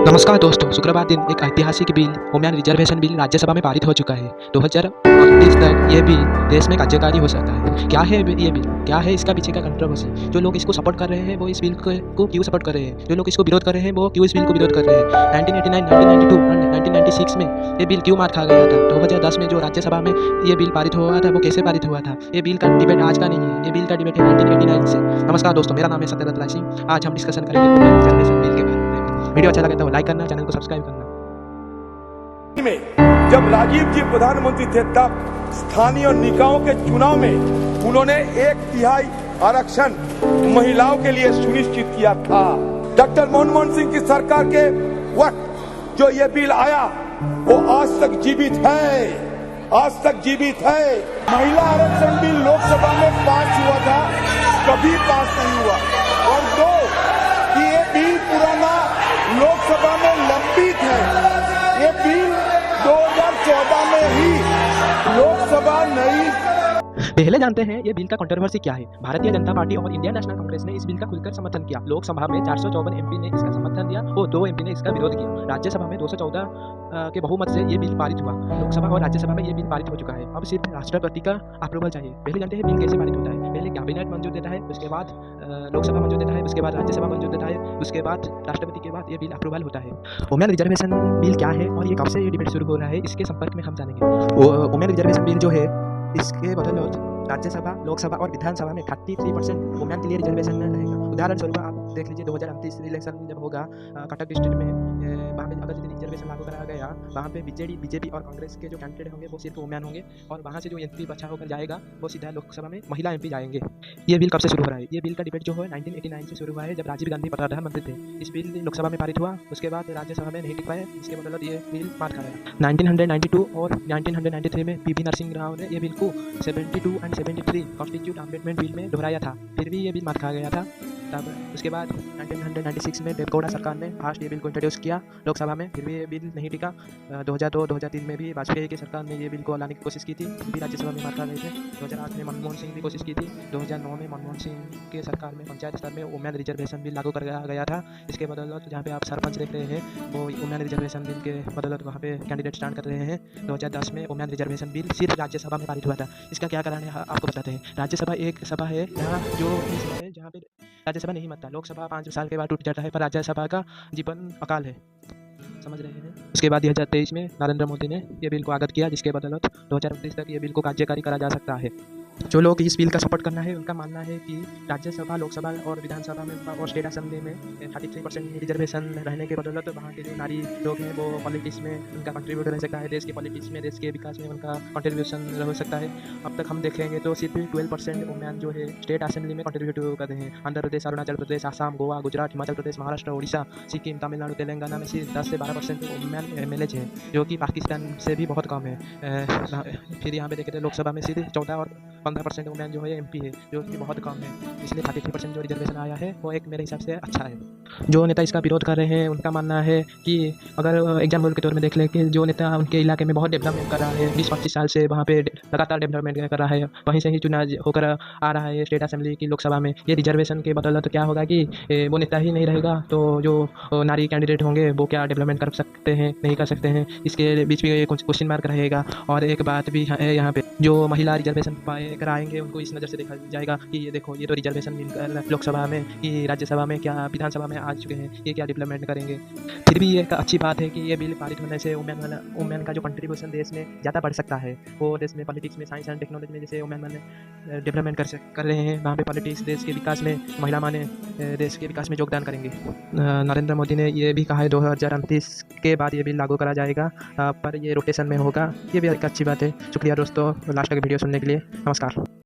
नमस्कार दोस्तों, शुक्रवार दिन एक ऐतिहासिक bill women reservation bill Rajya Sabha में पारित हो चुका है। 2029 तक ये बिल देश में कार्यकारी हो सकता है। क्या है ये बिल? क्या है इसका पीछे का कंट्रोवर्सी? जो लोग इसको सपोर्ट कर रहे हैं वो इस बिल को क्यों सपोर्ट कर रहे हैं? जो लोग इसको विरोध कर रहे हैं वो क्यों इस बिल को विरोध कर रहे हैं? 1989, 1992 और 1996 में ये बिल क्यों मार खा गया था? 2010 में जो राज्यसभा में ये बिल पारित हुआ था वो कैसे पारित हुआ था? ये बिल का डिबेट आज का नहीं है, ये बिल का डिबेट है 1989 से। नमस्कार दोस्तों, मेरा नाम है सत्यव्रत राय सिंह। आज हम डिस्कशन करेंगे वुमेन रिजर्वेशन बिल के बारे में। वीडियो अच्छा लगे तो लाइक करना, चैनल को सब्सक्राइब करना। में जब राजीव जी प्रधानमंत्री थे तब स्थानीय निकायों के चुनाव में उन्होंने 1/3 आरक्षण महिलाओं के लिए सुनिश्चित किया था। डॉक्टर मनमोहन सिंह की सरकार के वक्त जो ये बिल आया वो आज तक जीवित है, आज तक जीवित है। महिला आरक्षण बिल लोकसभा में पास हुआ था, कभी पास नहीं हुआ। और दो कि ये बिल पुराना लोकसभा में लंबित है। ये बिल 2014 में ही लोकसभा नई। पहले जानते हैं ये बिल का कंट्रोवर्सी क्या है। भारतीय जनता पार्टी और इंडियन नेशनल कांग्रेस ने इस बिल का खुलकर समर्थन किया। लोकसभा में 454 एमपी ने इसका समर्थन दिया और 2 एमपी ने इसका विरोध किया। राज्यसभा में 214 के बहुमत से ये बिल पारित हुआ। लोकसभा और राज्यसभा में ये बिल पारित हो चुका है। अब सिर्फ राष्ट्रपति का अप्रूवल चाहिए। पहले जानते हैं बिल कैसे पारित होता है। पहले कैबिनेट मंजूर देता है, उसके बाद लोकसभा मंजूर देता है, उसके बाद राज्यसभा मंजूर देता है, उसके बाद राष्ट्रपति के बाद ये बिल अप्रूवल होता है। वुमेन रिजर्वेशन बिल क्या है और ये कब से ये डिबेट शुरू हो रहा है, इसके संपर्क में हम जानेंगे। वुमेन रिजर्वेशन बिल जो है इसके बदौलत राज्यसभा, लोकसभा और विधानसभा में 33% वुमेन के लिए रिजर्वेशन रहेगा। उदाहरण स्वरूप आप देख लीजिए 2029 इलेक्शन जब होगा कटक डिस्ट्रिक्ट में, वहाँ पे अगर यदि रिजर्वेशन लागू कराया गया, वहाँ पे बीजेपी और कांग्रेस के जो कैंडिडेट होंगे वो सिर्फ वुमेन होंगे और वहाँ से जो एमपी बचा होकर जाएगा वो सीधा लोकसभा में महिला एमपी जाएंगे। ये बिल कब से शुरू हो रहा है? ये बिल का डिबेट जो है 1989 से शुरू हुआ है, जब राजीव गांधी प्रधानमंत्री थे। इस बिल लोकसभा में पारित हुआ, उसके बाद राज्यसभा में नहीं टिक पाए, इसके बदौलत ये बिल मार खा गया। 1992 और 1993 में पीवी नरसिंह राव ने ये बिल को 72 और 73 कॉन्स्टिट्यूट अमेंडमेंट बिल में दोहराया था, फिर भी ये बिल मार खा गया था। तब उसके बाद 1996 में देवेगौड़ा सरकार ने फास्ट ये बिल को इंट्रोड्यूस किया लोकसभा में, फिर भी ये बिल नहीं टिका। 2002-2003 में भी वाजपेयी की सरकार ने ये बिल को लाने की कोशिश की थी, फिर भी राज्यसभा में मार खा गए थे। 2008 में मनमोहन सिंह की कोशिश की थी। 2009 में मनमोहन सिंह की सरकार में पंचायत स्तर में वुमेन रिजर्वेशन बिल लागू कर गया था। इसके बदौलत जहाँ पे आप सरपंच देख रहे हैं वो वुमेन रिजर्वेशन बिल के बदौलत वहाँ पे कैंडिडेट स्टैंड कर रहे हैं। 2010 में वुमेन रिजर्वेशन बिल सिर्फ राज्यसभा में पारित हुआ था। इसका क्या कारण है आपको बताते हैं। राज्यसभा एक सभा है जहाँ पे राज्यसभा नहीं मानता। लोकसभा 5 साल के बाद टूट जाता है, पर राज्यसभा का जीवन अकाल है, समझ रहे हैं। उसके बाद 2023 में नरेंद्र मोदी ने ये बिल को आगत किया, जिसके बदौलत 2029 तक ये बिल को कार्यकारी करा जा सकता है। जो लोग इस बिल का सपोर्ट करना है उनका मानना है कि राज्यसभा, लोकसभा और विधानसभा में और स्टेट असेंबली में 33% रिजर्वेशन रहने के बदौलत वहाँ के जो नारी लोग हैं वो पॉलिटिक्स में उनका कंट्रीब्यूट रह सकता है, देश की पॉलिटिक्स में, देश के विकास में उनका कंट्रीब्यूशन हो सकता है। अब तक हम देखेंगे तो सिर्फ 12% वुमेन जो है स्टेट असेंबली में कंट्रीब्यूट कर रहे हैं। आंध्र प्रदेश, अरुणाचल प्रदेश, आसाम, गोवा, गुजरात, हिमाचल प्रदेश, महाराष्ट्र, उड़ीसा, सिक्किम, तमिलनाडु, तेलंगाना में सिर्फ 10 से 12% वुमेन MLAs हैं, जो कि पाकिस्तान से भी बहुत कम है। फिर यहाँ पे देखें तो लोकसभा में सिर्फ 14 और 15% वुमेन जो है MP है, जो कि बहुत कम है। इसलिए 33% जो रिजर्वेशन आया है वो एक मेरे हिसाब से अच्छा है। जो नेता इसका विरोध कर रहे हैं उनका मानना है कि अगर एग्जाम्पल के तौर में देख लें कि जो नेता उनके इलाके में बहुत डेवलपमेंट कर रहा है, 20-25 साल से वहाँ पे लगातार डेवलपमेंट कर रहा है, वहीं से ही चुनाव होकर आ रहा है स्टेट असेंबली की, लोकसभा में, ये रिजर्वेशन के बदौलत क्या होगा कि वो नेता ही नहीं रहेगा तो जो नारी कैंडिडेट होंगे वो क्या डेवलपमेंट कर सकते हैं, नहीं कर सकते हैं, इसके बीच में कुछ क्वेश्चन मार्क रहेगा। और एक बात भी है यहाँ पे, जो महिला रिजर्वेशन कराएंगे उनको इस नज़र से देखा जाएगा कि ये देखो, ये तो रिजर्वेशन मिलकर लोकसभा में कि राज्यसभा में क्या विधानसभा में आ चुके हैं, ये क्या डेवलपमेंट करेंगे। फिर भी ये एक अच्छी बात है कि ये बिल पारित होने से वुमेन का जो कंट्रीब्यूशन देश में ज़्यादा बढ़ सकता है। वो देश में पॉलिटिक्स में, साइंस एंड टेक्नोलॉजी में जैसे वुमेन डेवलपमेंट कर रहे हैं, वहाँ पे पॉलिटिक्स, देश के विकास में महिला माने देश के विकास में योगदान करेंगे। नरेंद्र मोदी ने ये भी कहा है 2029 के बाद ये बिल लागू करा जाएगा, पर ये रोटेशन में होगा। ये भी एक अच्छी बात है। शुक्रिया दोस्तों लास्ट तक वीडियो सुनने के लिए। नमस्कार।